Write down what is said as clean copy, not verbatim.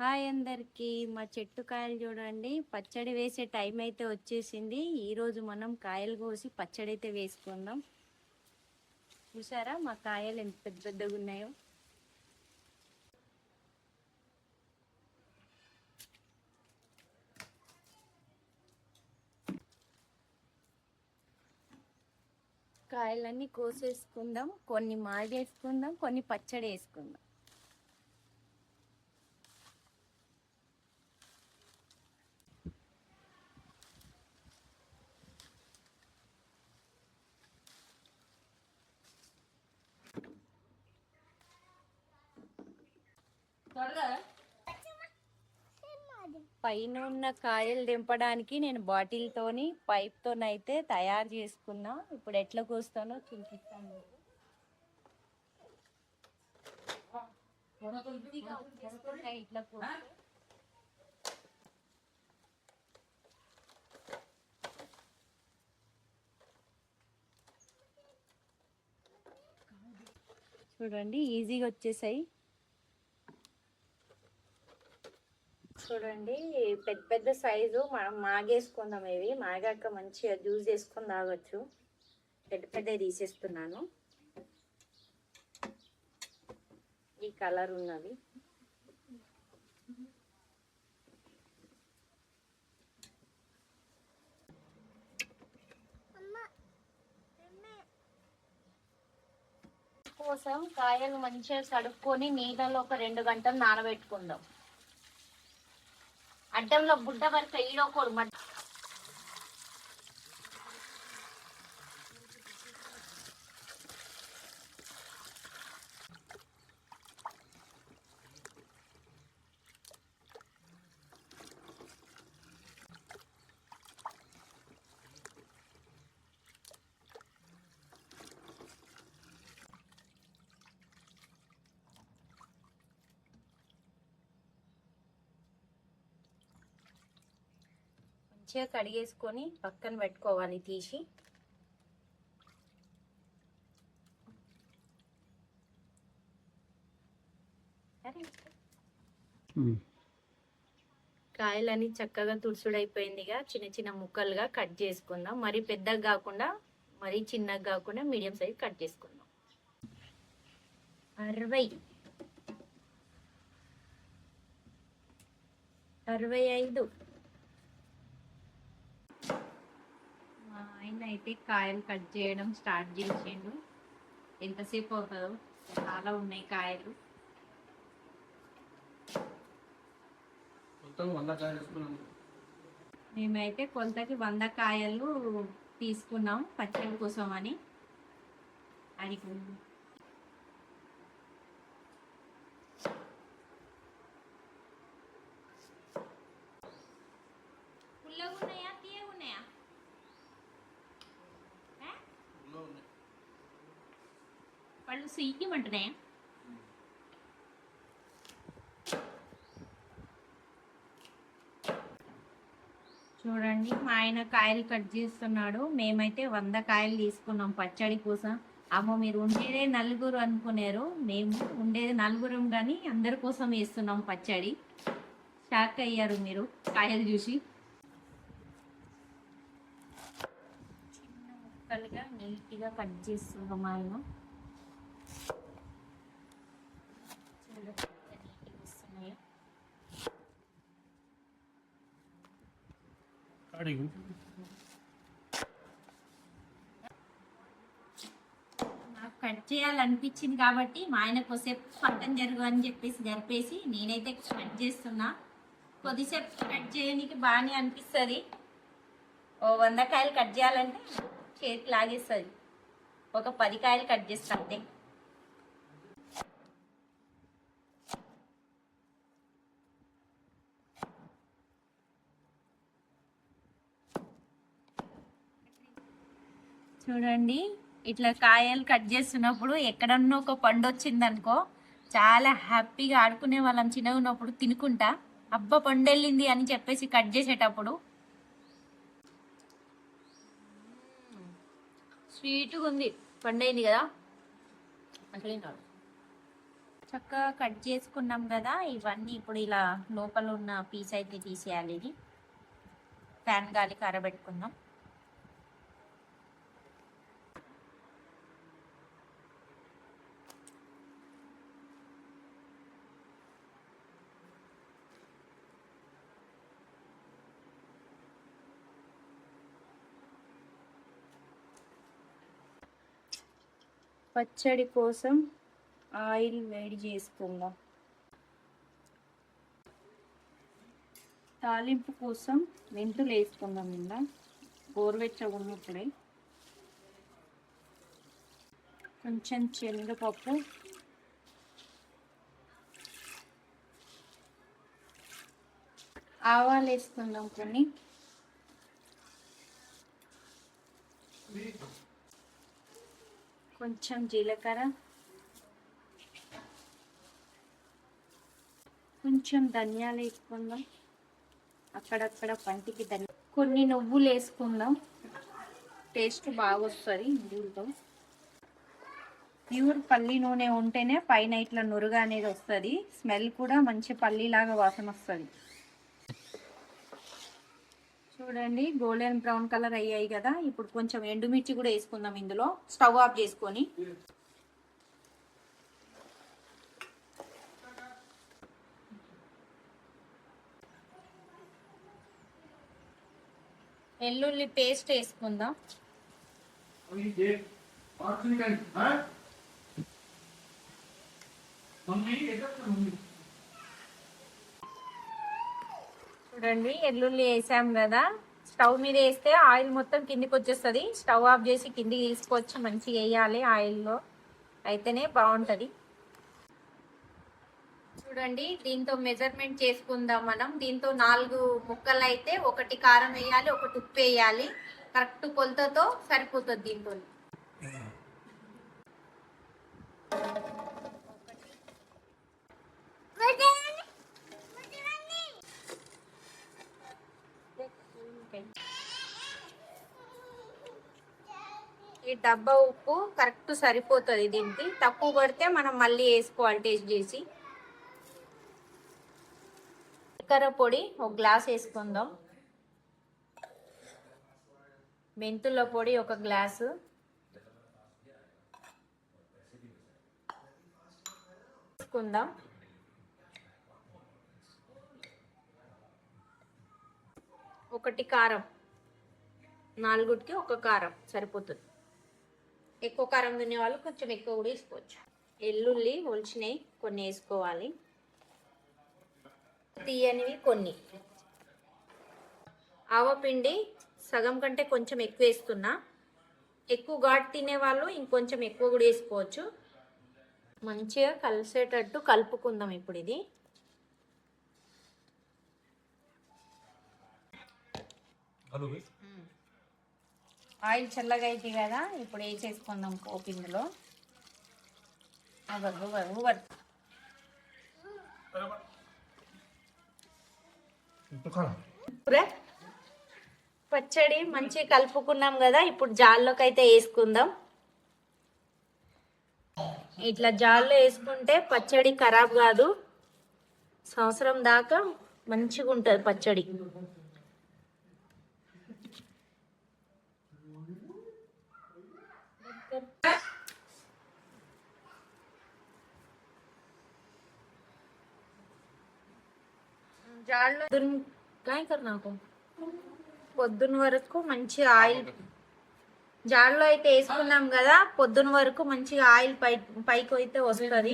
Hi అందరికి. మా చెట్టు కాయలు చూడండి, పచ్చడి వేసే టైం అయితే వచ్చేసింది. ఈరోజు మనం కాయలు కోసి పచ్చడి అయితే వేసుకుందాం. చూసారా మా కాయలు ఎంత పెద్ద పెద్దగా ఉన్నాయో. కాయలన్నీ కోసేసుకుందాం, కొన్ని మాగేసుకుందాం, కొన్ని పచ్చడి వేసుకుందాం. పైన ఉన్న కాయలు దింపడానికి నేను బాటిల్ తోని పైప్ తోనైతే తయారు చేసుకున్నా. ఇప్పుడు ఎట్లా కోస్తానో చూపిస్తాను. ఇట్లా కోస్తే చూడండి ఈజీగా వచ్చేసాయి. చూడండి పెద్ద పెద్ద సైజు మనం మాగేసుకుందాం. ఇవి మాగాక మంచిగా జ్యూస్ చేసుకొని తాగొచ్చు. పెద్ద పెద్ద తీసేస్తున్నాను. ఈ కలర్ ఉన్నది. కోసం కాయలు మంచిగా కడుక్కొని నీళ్ళలో ఒక 2 గంటలు నానబెట్టుకుందాం. అడ్డంలో బుడ్డ వరకు ఈడోకూడదు. మంచిగా కడిగేసుకొని పక్కన పెట్టుకోవాలి తీసి. కాయలని చక్కగా తుడుసుడైపోయిందిగా. చిన్న చిన్న ముక్కలుగా కట్ చేసుకుందాం. మరి పెద్దగా కాకుండా మరి చిన్నగా కాకుండా మీడియం సైజ్ కట్ చేసుకుందాం. 60, 65. మా ఆయన అయితే కాయలు కట్ చేయడం స్టార్ట్ చేసిండు. ఎంతసేపు అవుతుందో, చాలా ఉన్నాయి కాయలు. మేమైతే కొలతకి 100 కాయలు తీసుకున్నాం పచ్చడి కోసం అని. అది పుల్లగా ఉన్నాయా తీయగా ఉన్నాయా? పళ్ళు సీయమంటున్నాయా? చూడండి మా ఆయన కాయలు కట్ చేస్తున్నాడు. మేమైతే 100 కాయలు తీసుకున్నాం పచ్చడి కోసం. అమ్మో మీరు ఉండేదే నలుగురు అనుకున్నారు. మేము ఉండేది నలుగురం కానీ అందరి కోసం వేస్తున్నాం పచ్చడి. షాక్ అయ్యారు మీరు కాయలు చూసి. చిన్న ముక్కలుగా నీట్గా కట్ చేస్తున్నాం ఆయన. నాకు కట్ చేయాలనిపించింది కాబట్టి మా ఆయన కొద్దిసేపు పక్కన జరుగు అని చెప్పేసి జరిపేసి నేనైతే కట్ చేస్తున్నా. కొద్దిసేపు కట్ చేయడానికి బాగానే అనిపిస్తుంది. ఓ 100 కాయలు కట్ చేయాలంటే చేతికి లాగేస్తుంది. ఒక 10 కాయలు కట్ చేస్తా అంతే. చూడండి ఇట్లా కాయలు కట్ చేస్తున్నప్పుడు ఎక్కడన్నా ఒక పండు వచ్చిందనుకో చాలా హ్యాపీగా ఆడుకునే వాళ్ళం. చిన్నగా ఉన్నప్పుడు తినుకుంటా అబ్బా పండు వెళ్ళింది అని చెప్పేసి కట్ చేసేటప్పుడు స్వీట్గా ఉంది. పండు అయింది కదా అసలు. చక్కగా కట్ చేసుకున్నాం కదా, ఇవన్నీ ఇప్పుడు ఇలా లోపల ఉన్న పీస్ అయితే తీసేయాలి. ఇది ఫ్యాన్ గాలికి ఆరబెట్టుకుందాం. పచ్చడి కోసం ఆయిల్ వేడి చేసుకుందాం. తాలింపు కోసం మెంతులు వేసుకుందాం. ఇలా గోరువెచ్చగా ఉన్నప్పుడే కొంచెం శనగపప్పు, ఆవాలు వేసుకుందాం కొన్ని, కొంచెం జీలకర్ర, కొంచెం ధనియాలు వేసుకుందాం. అక్కడక్కడ పంటికి కొన్ని నువ్వులు వేసుకుందాం. టేస్ట్ బాగా వస్తుంది నువ్వులతో. ప్యూర్ పల్లి నూనె ఉంటేనే పైన ఇట్లా నురుగా అనేది వస్తుంది. స్మెల్ కూడా మంచి పల్లీలాగా వాసన వస్తుంది. చూడండి గోల్డెన్ బ్రౌన్ కలర్ అయ్యాయి కదా. ఇప్పుడు కొంచెం ఎండుమిర్చి కూడా వేసుకుందాం ఇందులో. స్టవ్ ఆఫ్ చేసుకొని వెల్లుల్లి పేస్ట్ వేసుకుందాం. చూడండి వెల్లుల్లి వేసాం కదా. స్టవ్ మీద వేస్తే ఆయిల్ మొత్తం కిందికి వచ్చేస్తుంది. స్టవ్ ఆఫ్ చేసి కిందికి తీసుకొచ్చి మంచిగా వేయాలి ఆయిల్లో, అయితేనే బాగుంటుంది. చూడండి దీంతో మెజర్మెంట్ చేసుకుందాం మనం. దీంతో 4 ముక్కలు అయితే 1 కారం వేయాలి, 1 ఉప్పు వేయాలి. కరెక్ట్ కొలతతో సరిపోతుంది దీంతో. ఈ డబ్బా ఉప్పు కరెక్ట్ సరిపోతుంది. దీనికి తక్కువ పడితే మనం మళ్ళీ వేసుకోవాలి టేస్ట్ చేసి. జీలకర్ర పొడి 1 గ్లాస్ వేసుకుందాం. మెంతుల పొడి 1 గ్లాసు, వేసుకుందాం. ఒకటి కారం, 4కి 1 కారం సరిపోతుంది. ఎక్కువ కారం తినే వాళ్ళు కొంచెం ఎక్కువ కూడా వేసుకోవచ్చు. ఎల్లుల్లి ఒలిచినవి కొన్ని వేసుకోవాలి, తీయనివి కొన్ని. ఆవపిండి సగం కంటే కొంచెం ఎక్కువ వేస్తున్నా. ఎక్కువ ఘాటు తినే వాళ్ళు ఇంకొంచెం ఎక్కువ కూడా వేసుకోవచ్చు. మంచిగా కలిసేటట్టు కలుపుకుందాం ఇప్పుడు. ఇది ఆయిల్ చల్లగా అయితే కదా, ఇప్పుడు వేసేసుకుందాం పోపు ఇందులో. పచ్చడి మంచిగా కలుపుకున్నాం కదా. ఇప్పుడు జాల్లోకి అయితే వేసుకుందాం. ఇట్లా జాల్లో వేసుకుంటే పచ్చడి ఖరాబ్ కాదు, సంవత్సరం దాకా మంచిగా ఉంటుంది పచ్చడి. జాల్లో పొద్దున్న వరకు మంచిగా ఆయిల్ జాల్లో అయితే వేసుకున్నాం కదా. పొద్దున్న వరకు మంచిగా ఆయిల్ పైకి అయితే వస్తుంది.